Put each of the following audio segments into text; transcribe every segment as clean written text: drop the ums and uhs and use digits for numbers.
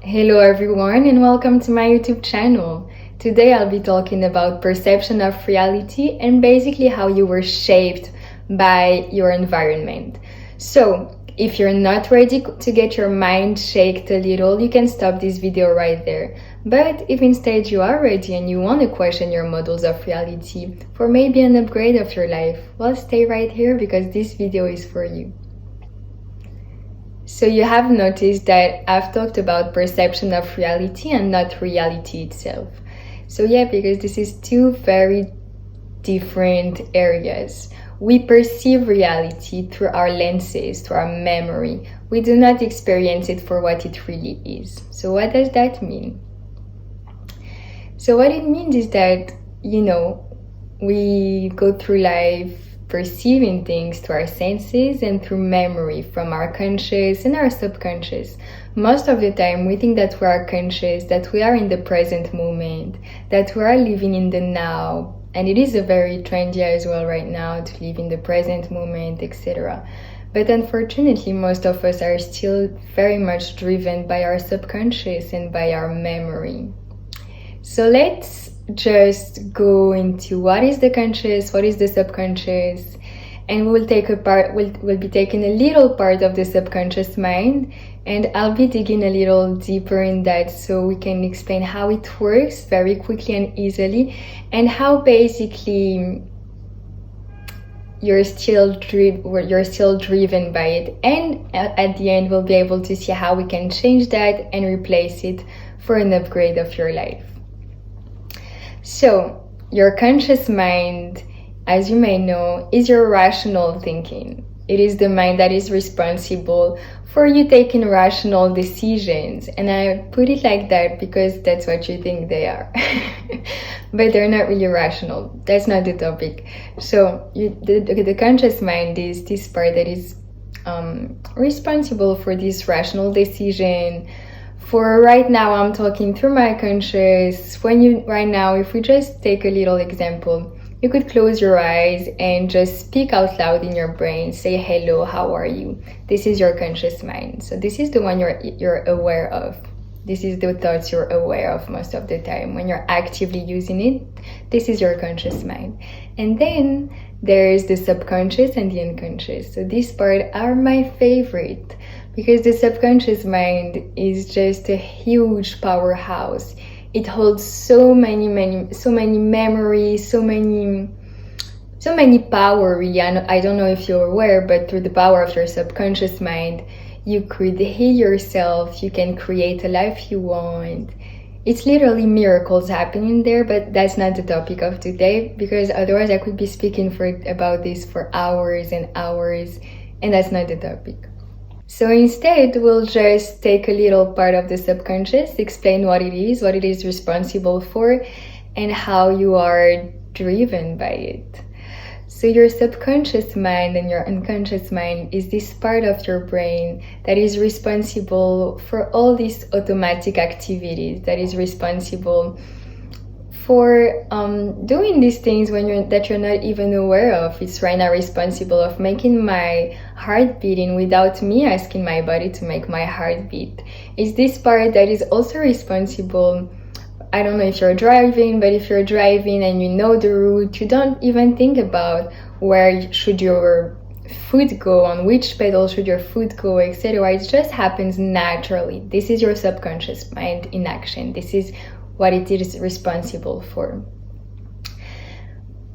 Hello everyone and welcome to my YouTube channel. Today I'll be talking about perception of reality and basically how you were shaped by your environment. So if you're not ready to get your mind shaked a little, you can stop this video right there. But if instead you are ready and you want to question your models of reality for maybe an upgrade of your life, well, stay right here because this video is for you. So you have noticed that I've talked about perception of reality and not reality itself. So yeah, because this is two very different areas. We perceive reality through our lenses, through our memory. We do not experience it for what it really is. So what does that mean? So what it means is that, we go through life perceiving things through our senses and through memory from our conscious and our subconscious. Most of the time we think that we are conscious, that we are in the present moment, that we are living in the now, and it is a very trendy as well right now to live in the present moment, etc. But unfortunately most of us are still very much driven by our subconscious and by our memory. So let's just go into what is the conscious, what is the subconscious, and we'll be taking a little part of the subconscious mind, and I'll be digging a little deeper in that so we can explain how it works very quickly and easily, and how basically you're still driven by it, and at the end we'll be able to see how we can change that and replace it for an upgrade of your life. So, your conscious mind, as you may know, is your rational thinking. It is the mind that is responsible for you taking rational decisions. And I put it like that because that's what you think they are. But they're not really rational. That's not the topic. So, the conscious mind is this part that is responsible for this rational decision. For right now, I'm talking through my conscious. Right now, if we just take a little example, you could close your eyes and just speak out loud in your brain. Say, hello, how are you? This is your conscious mind. So this is the one you're aware of. This is the thoughts you're aware of most of the time. When you're actively using it, this is your conscious mind. And then there's the subconscious and the unconscious. So this part are my favorite, because the subconscious mind is just a huge powerhouse. It holds so many memories, so many power, really. I don't know if you're aware, but through the power of your subconscious mind, you could heal yourself, you can create a life you want. It's literally miracles happening there, but that's not the topic of today, because otherwise I could be speaking about this for hours and hours, and that's not the topic. So instead, we'll just take a little part of the subconscious, explain what it is responsible for, and how you are driven by it. So your subconscious mind and your unconscious mind is this part of your brain that is responsible for all these automatic activities, that is responsible for doing these things that you're not even aware of. It's right now responsible of making my heart beating without me asking my body to make my heart beat. It's this part that is also responsible. I don't know if you're driving, but if you're driving and you know the route, you don't even think about where should your foot go, on which pedal should your foot go, etc. It just happens naturally. This is your subconscious mind in action. This is what it is responsible for.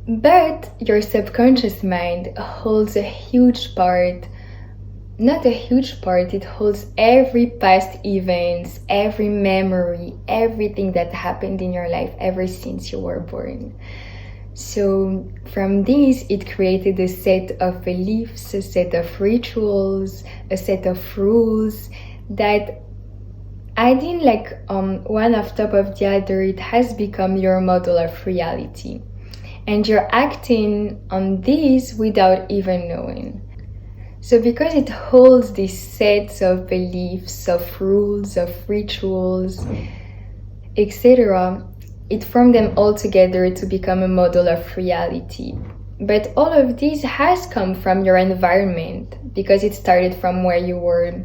But your subconscious mind holds a huge part, not a huge part, it holds every past events, every memory, everything that happened in your life ever since you were born. So from this, it created a set of beliefs, a set of rituals, a set of rules that adding one on top of the other, it has become your model of reality. And you're acting on this without even knowing. So because it holds these sets of beliefs, of rules, of rituals, etc., it formed them all together to become a model of reality. But all of this has come from your environment, because it started from where you were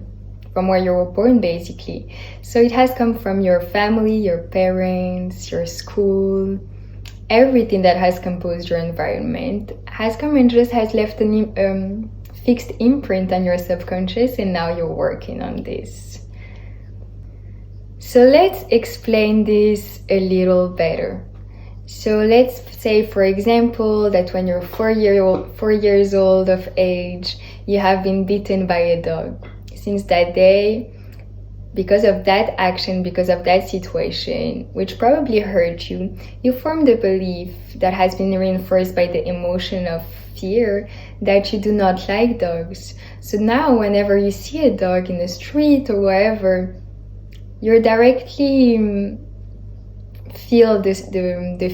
from where you were born, basically. So it has come from your family, your parents, your school, everything that has composed your environment has come and just has left an fixed imprint on your subconscious, and now you're working on this. So let's explain this a little better. So let's say, for example, that when you're 4 years old of age, you have been bitten by a dog. Since that day, because of that action, because of that situation, which probably hurt you, you formed a belief that has been reinforced by the emotion of fear that you do not like dogs. So now whenever you see a dog in the street or wherever, you're directly feel the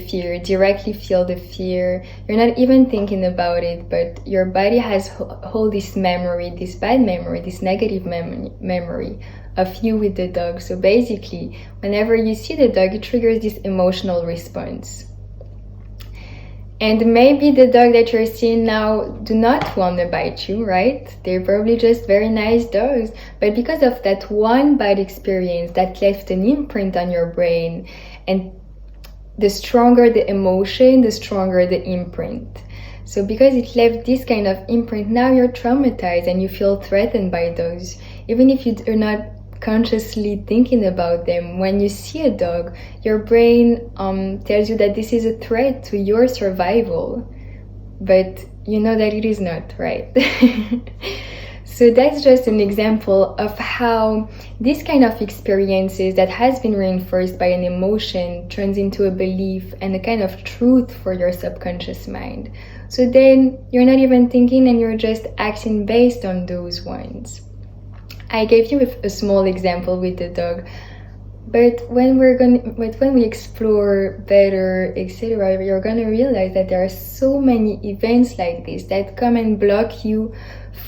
fear, directly feel the fear. You're not even thinking about it, but your body has hold this memory, this bad memory, this negative memory of you with the dog. So basically, whenever you see the dog, it triggers this emotional response. And maybe the dog that you're seeing now do not want to bite you, right? They're probably just very nice dogs. But because of that one bad experience that left an imprint on your brain, and the stronger the emotion, the stronger the imprint. So because it left this kind of imprint, now you're traumatized and you feel threatened by dogs. Even if you're not consciously thinking about them, when you see a dog, your brain tells you that this is a threat to your survival, but you know that it is not, right? So that's just an example of how this kind of experiences that has been reinforced by an emotion turns into a belief and a kind of truth for your subconscious mind. So then you're not even thinking and you're just acting based on those ones. I gave you a small example with the dog, but when we explore better, etc., you're gonna realize that there are so many events like this that come and block you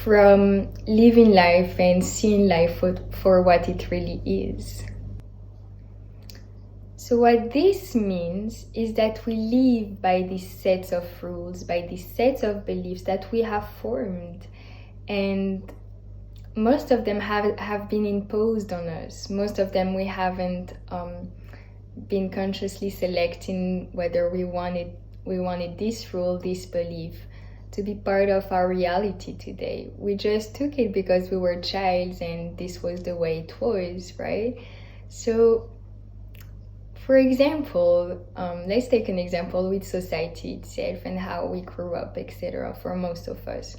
from living life and seeing life for what it really is. So what this means is that we live by these sets of rules, by these sets of beliefs that we have formed, and most of them have been imposed on us. Most of them we haven't been consciously selecting whether we wanted this rule, this belief to be part of our reality today. We just took it because we were childs and this was the way it was, right? So for example, let's take an example with society itself and how we grew up, etc. for most of us.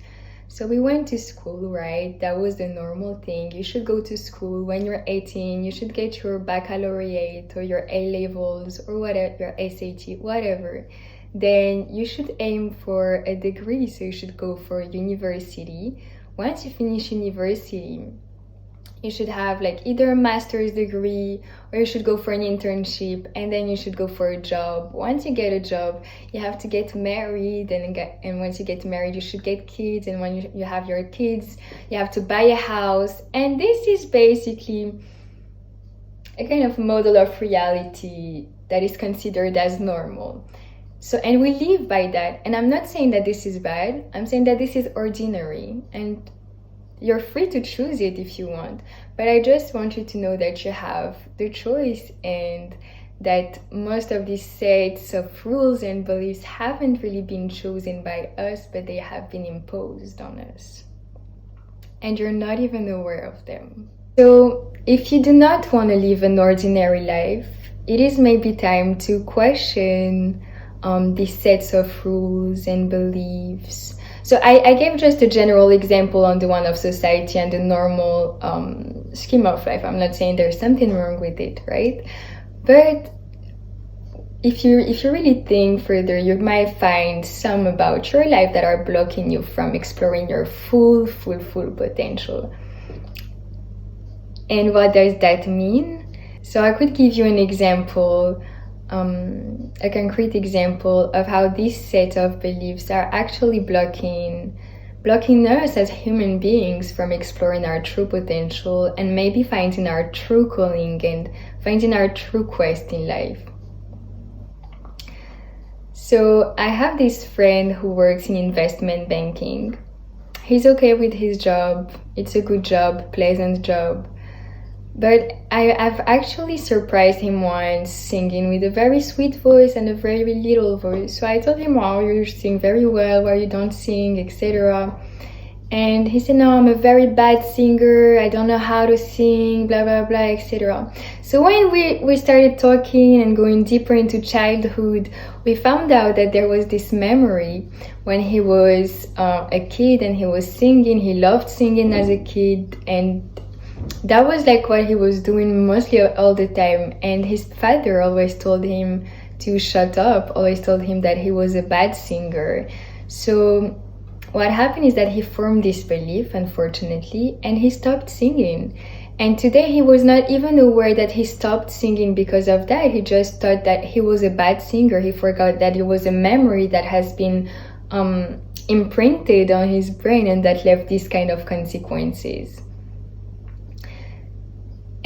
So we went to school, right? That was the normal thing. You should go to school when you're 18. You should get your baccalaureate or your A-levels or whatever, your SAT, whatever. Then you should aim for a degree. So you should go for university. Once you finish university, you should have like either a master's degree or you should go for an internship, and then you should go for a job. Once you get a job, you have to get married, and once you get married, you should get kids, and when you have your kids, you have to buy a house. And this is basically a kind of model of reality that is considered as normal. So, and we live by that. And I'm not saying that this is bad. I'm saying that this is ordinary, and you're free to choose it if you want, but I just want you to know that you have the choice, and that most of these sets of rules and beliefs haven't really been chosen by us, but they have been imposed on us. And you're not even aware of them. So if you do not want to live an ordinary life, it is maybe time to question these sets of rules and beliefs. So I gave just a general example on the one of society and the normal scheme of life. I'm not saying there's something wrong with it, right? But if you really think further, you might find some about your life that are blocking you from exploring your full potential. And what does that mean? So I could give you an example, a concrete example of how this set of beliefs are actually blocking us as human beings from exploring our true potential and maybe finding our true calling and finding our true quest in life. So I have this friend who works in investment banking. He's okay with his job. It's a good job, pleasant job. But I've actually surprised him once singing with a very sweet voice and a very little voice. So I told him, wow, you sing very well, why you don't sing, etc. And he said, no, I'm a very bad singer, I don't know how to sing, blah, blah, blah, etc. So when we started talking and going deeper into childhood, we found out that there was this memory when he was a kid and he was singing. He loved singing as a kid, and that was like what he was doing mostly all the time. And his father always told him to shut up, always told him that he was a bad singer. So what happened is that he formed this belief, unfortunately, and he stopped singing. And today he was not even aware that he stopped singing because of that. He just thought that he was a bad singer. He forgot that it was a memory that has been imprinted on his brain and that left these kind of consequences.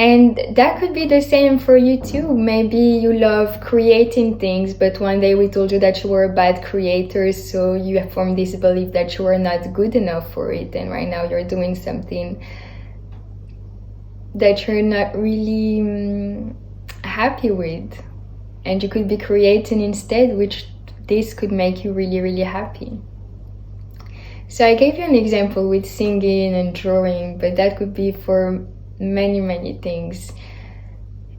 And that could be the same for you too. Maybe you love creating things, but one day we told you that you were a bad creator, so you have formed this belief that you are not good enough for it, and right now you're doing something that you're not really happy with. And you could be creating instead, which this could make you really, really happy. So I gave you an example with singing and drawing, but that could be for many things.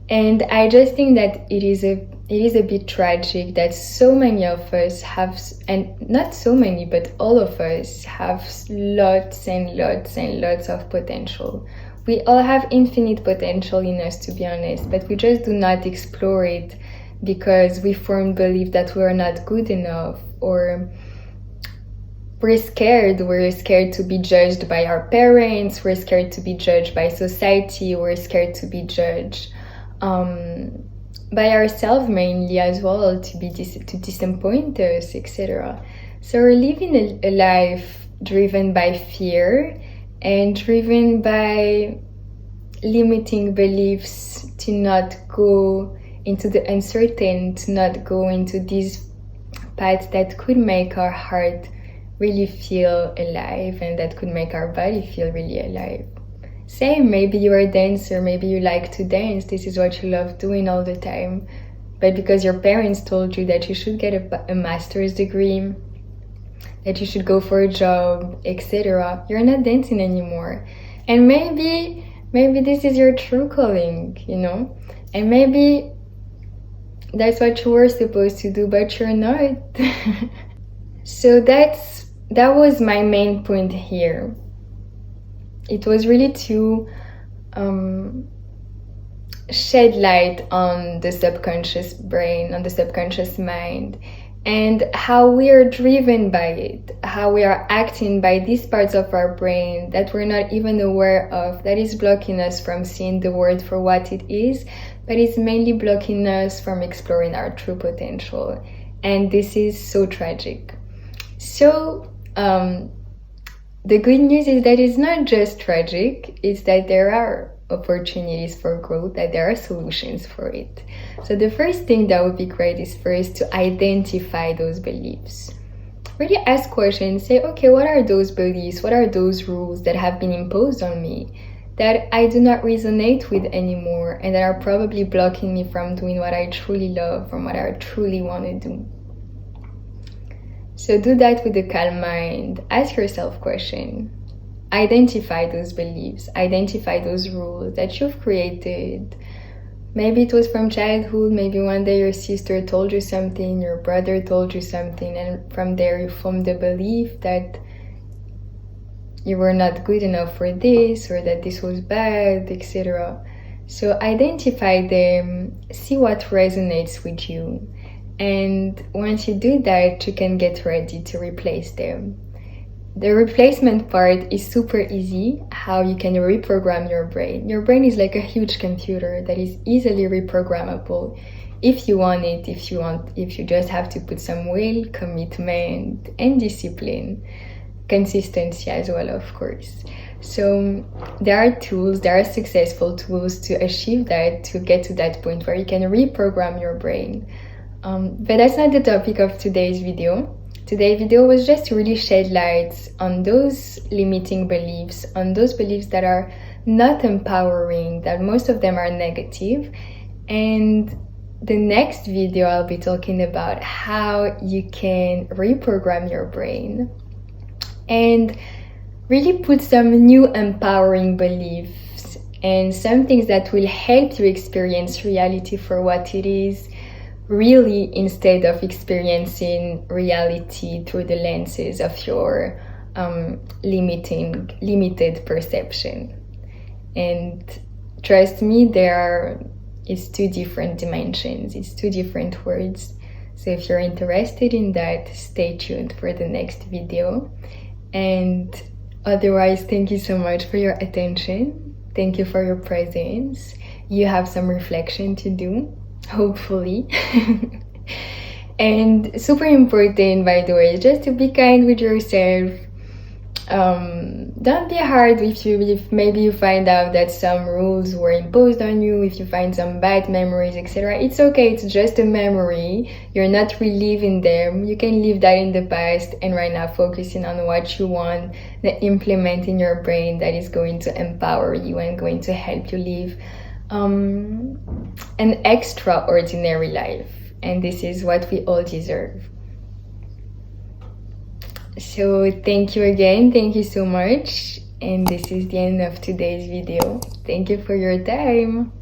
And I just think that it is a bit tragic that so many of us have, and not so many, but all of us have lots and lots of potential. We all have infinite potential in us, to be honest, but we just do not explore it because we form belief that we are not good enough, or we're scared to be judged by our parents, we're scared to be judged by society, we're scared to be judged by ourselves mainly as well, to disappoint us, etc. So we're living a life driven by fear and driven by limiting beliefs, to not go into the uncertain, to not go into these paths that could make our heart really feel alive and that could make our body feel really alive. Same, maybe you're a dancer, maybe you like to dance, this is what you love doing all the time, but because your parents told you that you should get a master's degree, that you should go for a job, etc., you're not dancing anymore. And maybe this is your true calling, you know, and maybe that's what you were supposed to do, but you're not. So that was my main point here. It was really to shed light on the subconscious brain, on the subconscious mind, and how we are driven by it, how we are acting by these parts of our brain that we're not even aware of, that is blocking us from seeing the world for what it is, but it's mainly blocking us from exploring our true potential. And this is so tragic. So the good news is that it's not just tragic, it's that there are opportunities for growth, that there are solutions for it. So the first thing that would be great is first to identify those beliefs. Really ask questions, say, okay, what are those beliefs, what are those rules that have been imposed on me that I do not resonate with anymore and that are probably blocking me from doing what I truly love, from what I truly want to do. So do that with a calm mind. Ask yourself questions. Identify those beliefs. Identify those rules that you've created. Maybe it was from childhood. Maybe one day your sister told you something, your brother told you something, and from there you formed the belief that you were not good enough for this, or that this was bad, etc. So identify them, see what resonates with you. And once you do that, you can get ready to replace them. The replacement part is super easy, how you can reprogram your brain. Your brain is like a huge computer that is easily reprogrammable if you want it, if you just have to put some will, commitment, and discipline. Consistency as well, of course. So there are tools, there are successful tools to achieve that, to get to that point where you can reprogram your brain. But that's not the topic of today's video. Today's video was just to really shed light on those limiting beliefs, on those beliefs that are not empowering, that most of them are negative. And the next video, I'll be talking about how you can reprogram your brain and really put some new empowering beliefs and some things that will help you experience reality for what it is, really, instead of experiencing reality through the lenses of your limited perception. And trust me, it's two different dimensions, it's two different words. So if you're interested in that, stay tuned for the next video. And otherwise, thank you so much for your attention. Thank you for your presence. You have some reflection to do, hopefully. And super important, by the way, just to be kind with yourself. Don't be hard with you if maybe you find out that some rules were imposed on you, if you find some bad memories, etc. It's okay, it's just a memory. You're not reliving them. You can leave that in the past and right now focusing on what you want to implement in your brain that is going to empower you and going to help you live an extraordinary life. And this is what we all deserve. So thank you again, thank you so much, and this is the end of today's video. Thank you for your time.